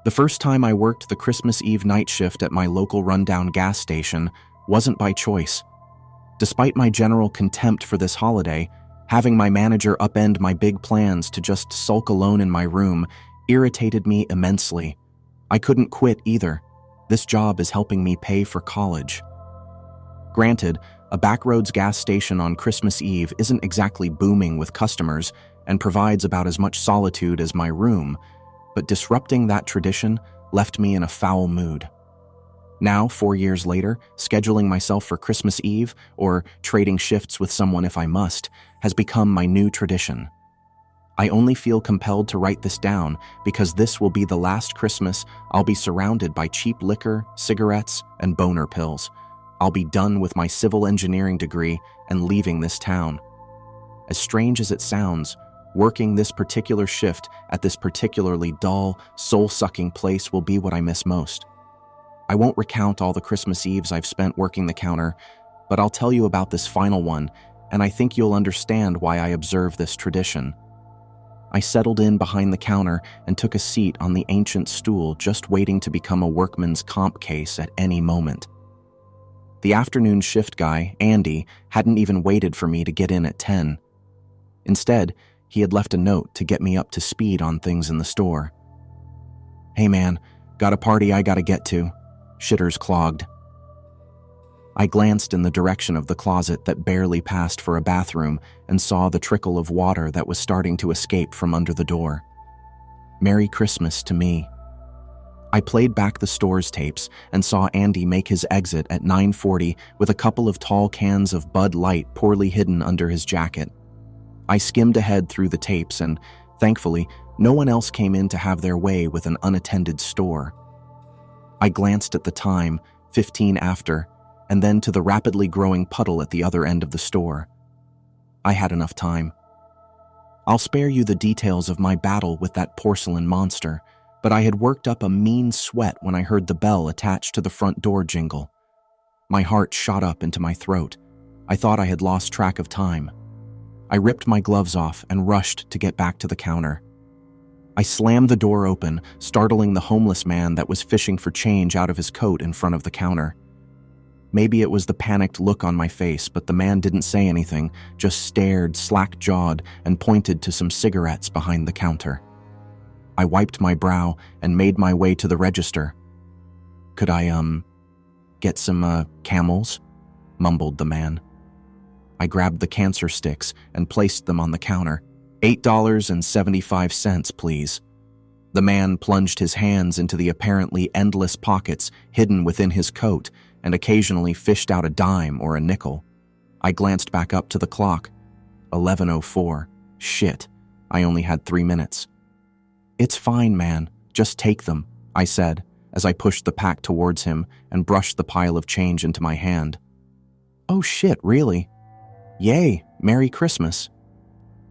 The first time I worked the Christmas Eve night shift at my local rundown gas station wasn't by choice. Despite my general contempt for this holiday, having my manager upend my big plans to just sulk alone in my room irritated me immensely. I couldn't quit either. This job is helping me pay for college. Granted, a backroads gas station on Christmas Eve isn't exactly booming with customers and provides about as much solitude as my room, but disrupting that tradition left me in a foul mood. Now, 4 years later, scheduling myself for Christmas Eve or trading shifts with someone if I must has become my new tradition. I only feel compelled to write this down because this will be the last Christmas I'll be surrounded by cheap liquor, cigarettes, and boner pills. I'll be done with my civil engineering degree and leaving this town. As strange as it sounds, working this particular shift at this particularly dull, soul-sucking place will be what I miss most. I won't recount all the Christmas Eves I've spent working the counter, but I'll tell you about this final one, and I think you'll understand why I observe this tradition. I settled in behind the counter and took a seat on the ancient stool, just waiting to become a workman's comp case at any moment. The afternoon shift guy, Andy, hadn't even waited for me to get in at 10. Instead, he had left a note to get me up to speed on things in the store. "Hey man, got a party I gotta get to. Shitter's clogged." I glanced in the direction of the closet that barely passed for a bathroom and saw the trickle of water that was starting to escape from under the door. Merry Christmas to me. I played back the store's tapes and saw Andy make his exit at 9:40 with a couple of tall cans of Bud Light poorly hidden under his jacket. I skimmed ahead through the tapes and, thankfully, no one else came in to have their way with an unattended store. I glanced at the time, 15 after, and then to the rapidly growing puddle at the other end of the store. I had enough time. I'll spare you the details of my battle with that porcelain monster, but I had worked up a mean sweat when I heard the bell attached to the front door jingle. My heart shot up into my throat. I thought I had lost track of time. I ripped my gloves off and rushed to get back to the counter. I slammed the door open, startling the homeless man that was fishing for change out of his coat in front of the counter. Maybe it was the panicked look on my face, but the man didn't say anything, just stared slack-jawed and pointed to some cigarettes behind the counter. I wiped my brow and made my way to the register. "Could I, get some, Camels?" mumbled the man. I grabbed the cancer sticks and placed them on the counter. $8.75, please." The man plunged his hands into the apparently endless pockets hidden within his coat and occasionally fished out a dime or a nickel. I glanced back up to the clock. 11:04. Shit, I only had 3 minutes. "It's fine, man. Just take them," I said as I pushed the pack towards him and brushed the pile of change into my hand. "Oh shit, really? Yay, Merry Christmas."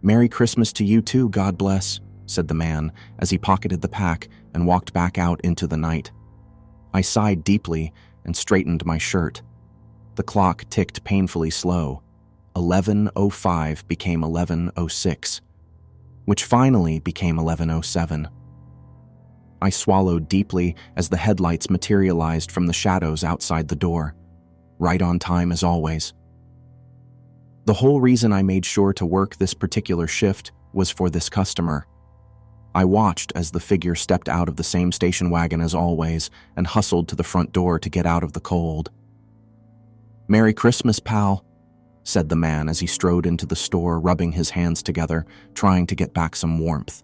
"Merry Christmas to you too, God bless," said the man as he pocketed the pack and walked back out into the night. I sighed deeply and straightened my shirt. The clock ticked painfully slow. 11:05 became 11:06, which finally became 11:07. I swallowed deeply as the headlights materialized from the shadows outside the door. Right on time as always. The whole reason I made sure to work this particular shift was for this customer. I watched as the figure stepped out of the same station wagon as always and hustled to the front door to get out of the cold. "Merry Christmas, pal," said the man as he strode into the store, rubbing his hands together, trying to get back some warmth.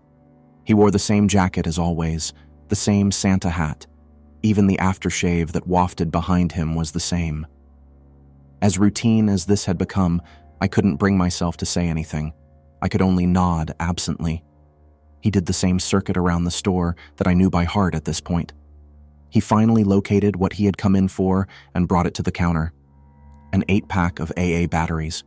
He wore the same jacket as always, the same Santa hat. Even the aftershave that wafted behind him was the same. As routine as this had become, I couldn't bring myself to say anything. I could only nod absently. He did the same circuit around the store that I knew by heart at this point. He finally located what he had come in for and brought it to the counter. An 8-pack of AA batteries.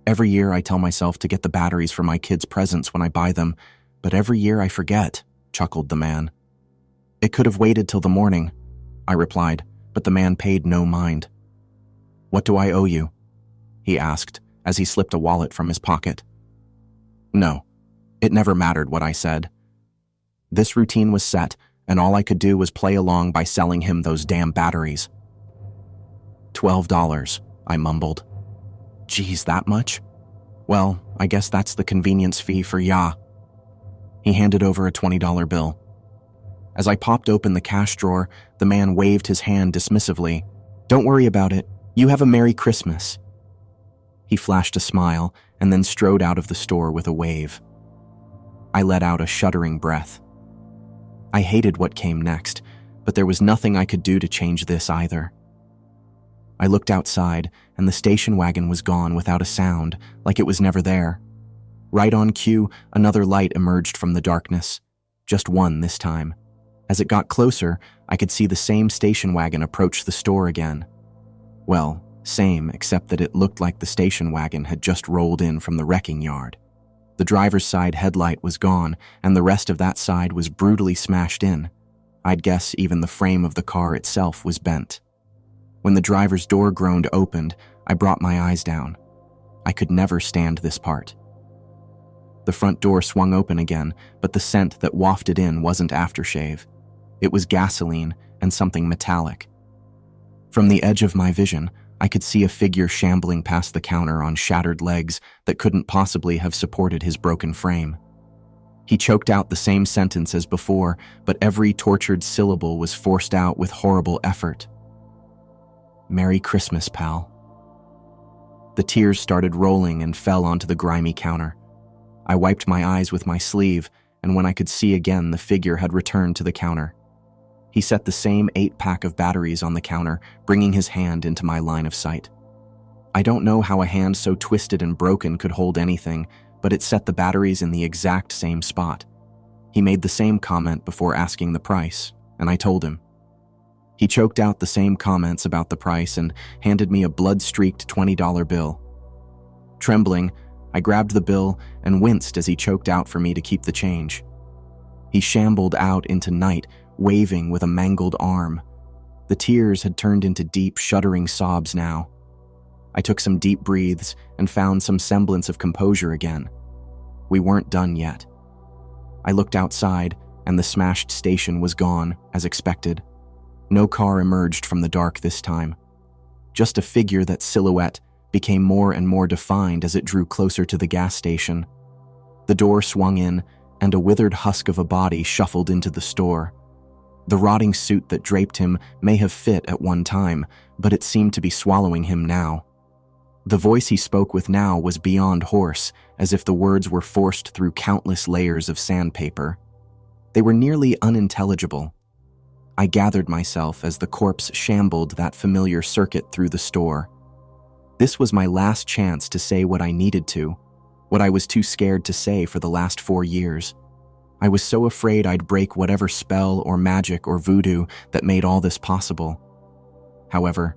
Every year I tell myself to get the batteries for my kids' presents when I buy them, but every year I forget, chuckled the man. "It could have waited till the morning," I replied, but the man paid no mind. "What do I owe you?" he asked as he slipped a wallet from his pocket. No, it never mattered what I said. This routine was set, and all I could do was play along by selling him those damn batteries. $12, I mumbled. Geez, that much? Well, I guess that's the convenience fee for ya. He handed over a $20 bill. As I popped open the cash drawer, the man waved his hand dismissively. Don't worry about it. You have a Merry Christmas. He flashed a smile and then strode out of the store with a wave. I let out a shuddering breath. I hated what came next, but there was nothing I could do to change this either. I looked outside, and the station wagon was gone without a sound, like it was never there. Right on cue, another light emerged from the darkness. Just one this time. As it got closer, I could see the same station wagon approach the store again. Well, same, except that it looked like the station wagon had just rolled in from the wrecking yard. The driver's side headlight was gone, and the rest of that side was brutally smashed in. I'd guess even the frame of the car itself was bent. When the driver's door groaned opened, I brought my eyes down. I could never stand this part. The front door swung open again, but the scent that wafted in wasn't aftershave. It was gasoline and something metallic. From the edge of my vision, I could see a figure shambling past the counter on shattered legs that couldn't possibly have supported his broken frame. He choked out the same sentence as before, but every tortured syllable was forced out with horrible effort. Merry Christmas, pal. The tears started rolling and fell onto the grimy counter. I wiped my eyes with my sleeve, and when I could see again, the figure had returned to the counter. He set the same 8-pack of batteries on the counter, bringing his hand into my line of sight. I don't know how a hand so twisted and broken could hold anything, but it set the batteries in the exact same spot. He made the same comment before asking the price, and I told him. He choked out the same comments about the price and handed me a blood-streaked $20 bill. Trembling, I grabbed the bill and winced as he choked out for me to keep the change. He shambled out into night, waving with a mangled arm. The tears had turned into deep, shuddering sobs now. I took some deep breaths and found some semblance of composure again. We weren't done yet. I looked outside, and the smashed station was gone, as expected. No car emerged from the dark this time. Just a figure that silhouette became more and more defined as it drew closer to the gas station. The door swung in, and a withered husk of a body shuffled into the store. The rotting suit that draped him may have fit at one time, but it seemed to be swallowing him now. The voice he spoke with now was beyond hoarse, as if the words were forced through countless layers of sandpaper. They were nearly unintelligible. I gathered myself as the corpse shambled that familiar circuit through the store. This was my last chance to say what I needed to, what I was too scared to say for the last 4 years. I was so afraid I'd break whatever spell or magic or voodoo that made all this possible. However,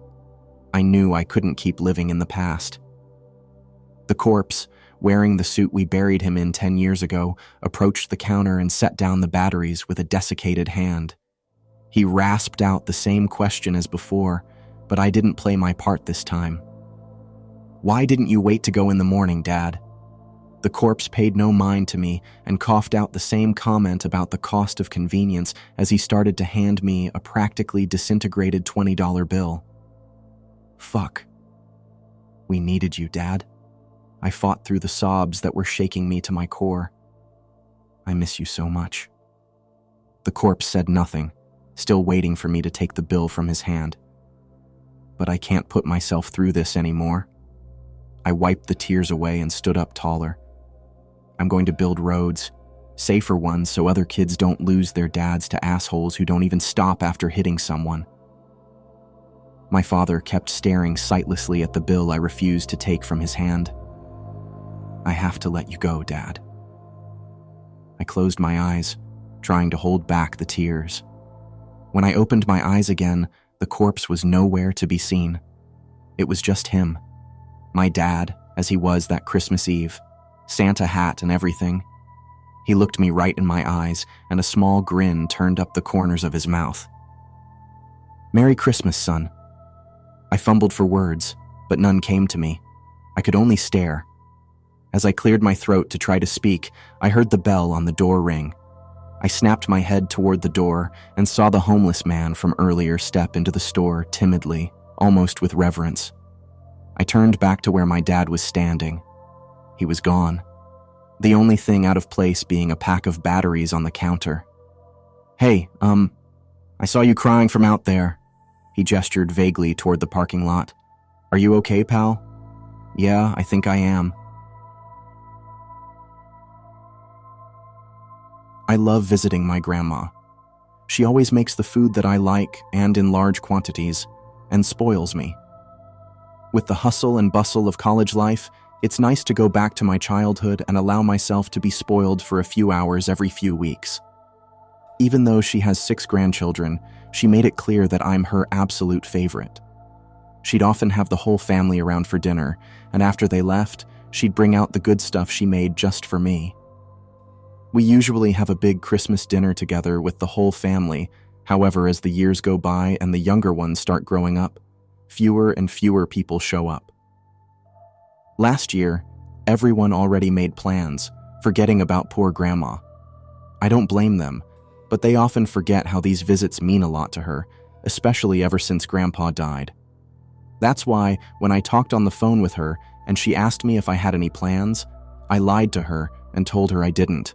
I knew I couldn't keep living in the past. The corpse, wearing the suit we buried him in 10 years ago, approached the counter and set down the batteries with a desiccated hand. He rasped out the same question as before, but I didn't play my part this time. Why didn't you wait to go in the morning, Dad? The corpse paid no mind to me and coughed out the same comment about the cost of convenience as he started to hand me a practically disintegrated $20 bill. Fuck. We needed you, Dad. I fought through the sobs that were shaking me to my core. I miss you so much. The corpse said nothing, still waiting for me to take the bill from his hand. But I can't put myself through this anymore. I wiped the tears away and stood up taller. I'm going to build roads, safer ones so other kids don't lose their dads to assholes who don't even stop after hitting someone. My father kept staring sightlessly at the bill I refused to take from his hand. I have to let you go, Dad. I closed my eyes, trying to hold back the tears. When I opened my eyes again, the corpse was nowhere to be seen. It was just him, my dad, as he was that Christmas Eve, Santa hat and everything. He looked me right in my eyes, and a small grin turned up the corners of his mouth. Merry Christmas, son. I fumbled for words, but none came to me. I could only stare. As I cleared my throat to try to speak, I heard the bell on the door ring. I snapped my head toward the door and saw the homeless man from earlier step into the store timidly, almost with reverence. I turned back to where my dad was standing. He was gone. The only thing out of place being a pack of batteries on the counter. "Hey, I saw you crying from out there." He gestured vaguely toward the parking lot. "Are you okay, pal?" "Yeah, I think I am." I love visiting my grandma. She always makes the food that I like and in large quantities, and spoils me. With the hustle and bustle of college life, it's nice to go back to my childhood and allow myself to be spoiled for a few hours every few weeks. Even though she has 6 grandchildren, she made it clear that I'm her absolute favorite. She'd often have the whole family around for dinner, and after they left, she'd bring out the good stuff she made just for me. We usually have a big Christmas dinner together with the whole family. However, as the years go by and the younger ones start growing up, fewer and fewer people show up. Last year, everyone already made plans, forgetting about poor Grandma. I don't blame them, but they often forget how these visits mean a lot to her, especially ever since Grandpa died. That's why, when I talked on the phone with her and she asked me if I had any plans, I lied to her and told her I didn't.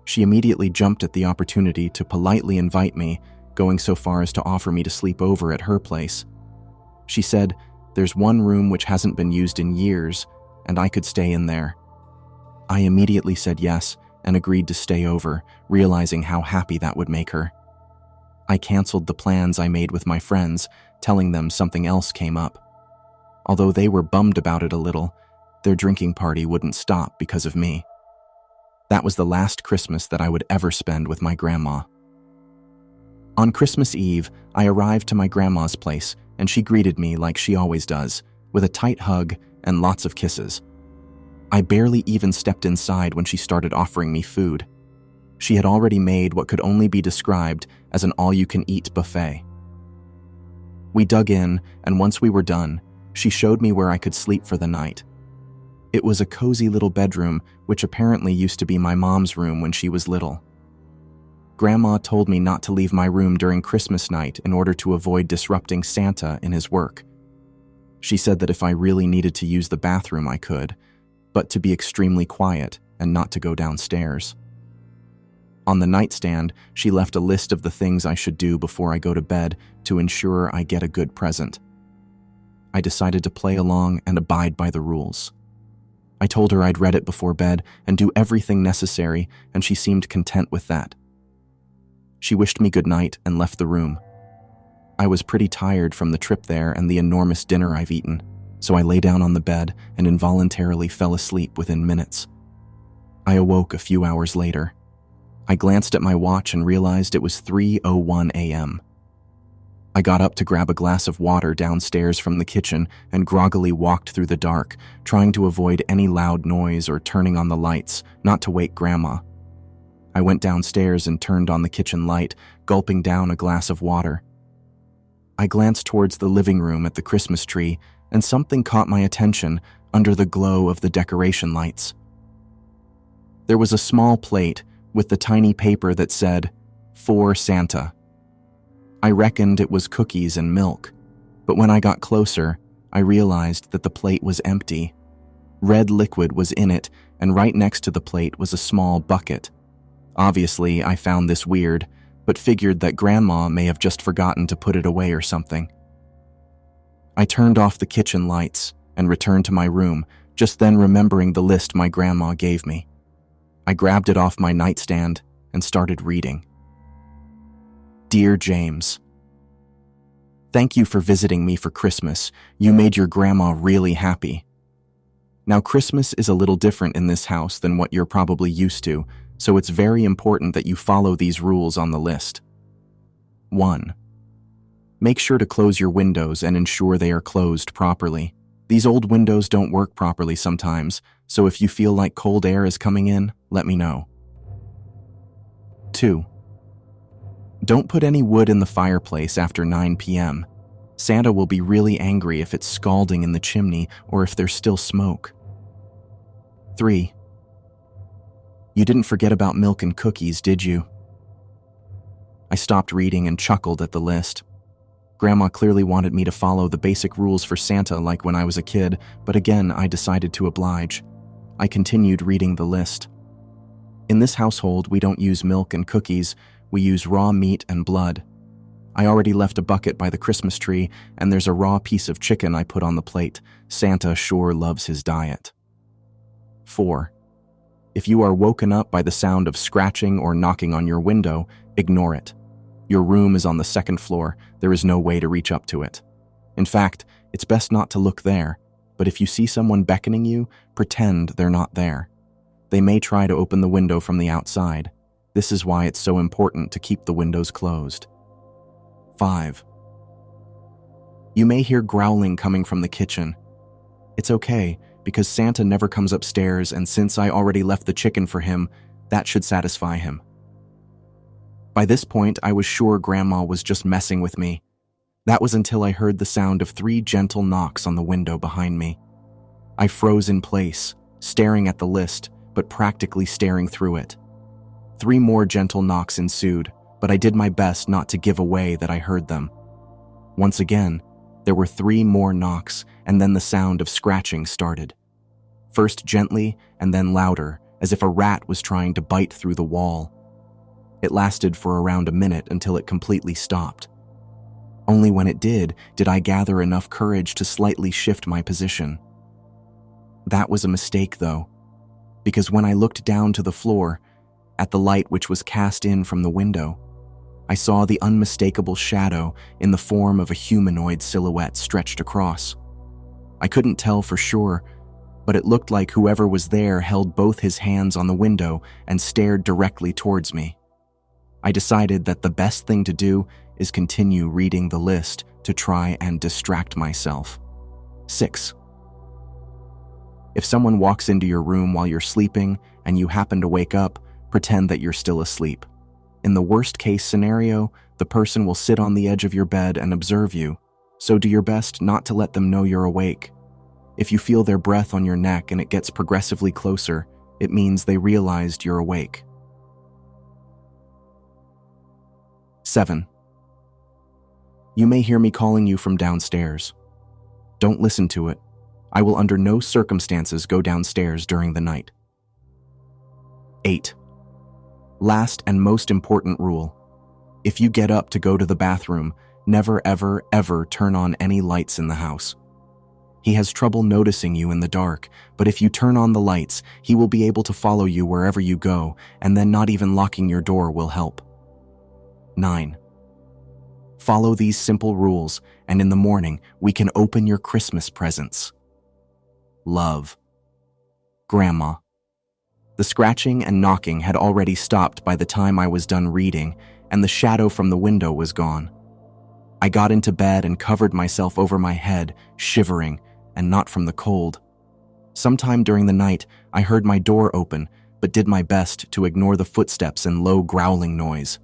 She immediately jumped at the opportunity to politely invite me, going so far as to offer me to sleep over at her place. She said, "There's one room which hasn't been used in years, and I could stay in there." I immediately said yes and agreed to stay over, realizing how happy that would make her. I canceled the plans I made with my friends, telling them something else came up. Although they were bummed about it a little, their drinking party wouldn't stop because of me. That was the last Christmas that I would ever spend with my grandma. On Christmas Eve, I arrived to my grandma's place, and she greeted me like she always does, with a tight hug and lots of kisses. I barely even stepped inside when she started offering me food. She had already made what could only be described as an all-you-can-eat buffet. We dug in, and once we were done, she showed me where I could sleep for the night. It was a cozy little bedroom, which apparently used to be my mom's room when she was little. Grandma told me not to leave my room during Christmas night in order to avoid disrupting Santa in his work. She said that if I really needed to use the bathroom, I could, but to be extremely quiet and not to go downstairs. On the nightstand, she left a list of the things I should do before I go to bed to ensure I get a good present. I decided to play along and abide by the rules. I told her I'd read it before bed and do everything necessary, and she seemed content with that. She wished me good night and left the room. I was pretty tired from the trip there and the enormous dinner I've eaten, so I lay down on the bed and involuntarily fell asleep within minutes. I awoke a few hours later. I glanced at my watch and realized it was 3:01 a.m. I got up to grab a glass of water downstairs from the kitchen and groggily walked through the dark, trying to avoid any loud noise or turning on the lights, not to wake Grandma. I went downstairs and turned on the kitchen light, gulping down a glass of water. I glanced towards the living room at the Christmas tree, and something caught my attention under the glow of the decoration lights. There was a small plate with the tiny paper that said, "For Santa." I reckoned it was cookies and milk, but when I got closer, I realized that the plate was empty. Red liquid was in it, and right next to the plate was a small bucket. Obviously, I found this weird, but figured that Grandma may have just forgotten to put it away or something. I turned off the kitchen lights and returned to my room, just then remembering the list my grandma gave me. I grabbed it off my nightstand and started reading. Dear James, thank you for visiting me for Christmas. You made your grandma really happy. Now, Christmas is a little different in this house than what you're probably used to, so it's very important that you follow these rules on the list. 1. Make sure to close your windows and ensure they are closed properly. These old windows don't work properly sometimes, so if you feel like cold air is coming in, let me know. 2. Don't put any wood in the fireplace after 9 p.m. Santa will be really angry if it's scalding in the chimney or if there's still smoke. 3. You didn't forget about milk and cookies, did you? I stopped reading and chuckled at the list. Grandma clearly wanted me to follow the basic rules for Santa like when I was a kid, but again, I decided to oblige. I continued reading the list. In this household, we don't use milk and cookies, we use raw meat and blood. I already left a bucket by the Christmas tree, and there's a raw piece of chicken I put on the plate. Santa sure loves his diet. 4. If you are woken up by the sound of scratching or knocking on your window, ignore it. Your room is on the second floor. There is no way to reach up to it. In fact, it's best not to look there, but if you see someone beckoning you, pretend they're not there. They may try to open the window from the outside. This is why it's so important to keep the windows closed. 5. You may hear growling coming from the kitchen. It's okay, because Santa never comes upstairs, and since I already left the chicken for him, that should satisfy him. By this point, I was sure Grandma was just messing with me. That was until I heard the sound of 3 gentle knocks on the window behind me. I froze in place, staring at the list, but practically staring through it. 3 more gentle knocks ensued, but I did my best not to give away that I heard them. Once again, there were 3 more knocks, and then the sound of scratching started. First gently, and then louder, as if a rat was trying to bite through the wall. It lasted for around a minute until it completely stopped. Only when it did I gather enough courage to slightly shift my position. That was a mistake, though, because when I looked down to the floor, at the light which was cast in from the window, I saw the unmistakable shadow in the form of a humanoid silhouette stretched across. I couldn't tell for sure, but it looked like whoever was there held both his hands on the window and stared directly towards me. I decided that the best thing to do is continue reading the list to try and distract myself. 6. If someone walks into your room while you're sleeping and you happen to wake up, pretend that you're still asleep. In the worst-case scenario, the person will sit on the edge of your bed and observe you, so do your best not to let them know you're awake. If you feel their breath on your neck and it gets progressively closer, it means they realized you're awake. 7. You may hear me calling you from downstairs. Don't listen to it. I will under no circumstances go downstairs during the night. 8. Last and most important rule. If you get up to go to the bathroom, never ever ever turn on any lights in the house. He has trouble noticing you in the dark, but if you turn on the lights, he will be able to follow you wherever you go, and then not even locking your door will help. 9. Follow these simple rules, and in the morning, we can open your Christmas presents. Love. Grandma. The scratching and knocking had already stopped by the time I was done reading, and the shadow from the window was gone. I got into bed and covered myself over my head, shivering, and not from the cold. Sometime during the night, I heard my door open, but did my best to ignore the footsteps and low growling noise.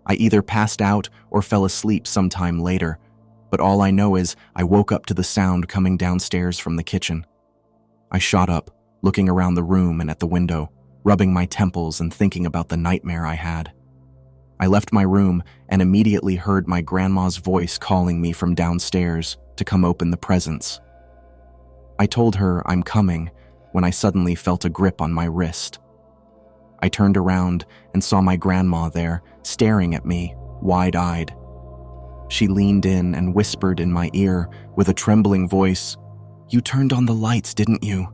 I either passed out or fell asleep sometime later, but all I know is I woke up to the sound coming downstairs from the kitchen. I shot up, looking around the room and at the window, rubbing my temples and thinking about the nightmare I had. I left my room and immediately heard my grandma's voice calling me from downstairs to come open the presents. I told her I'm coming when I suddenly felt a grip on my wrist. I turned around and saw my grandma there, staring at me, wide-eyed. She leaned in and whispered in my ear with a trembling voice, "You turned on the lights, didn't you?"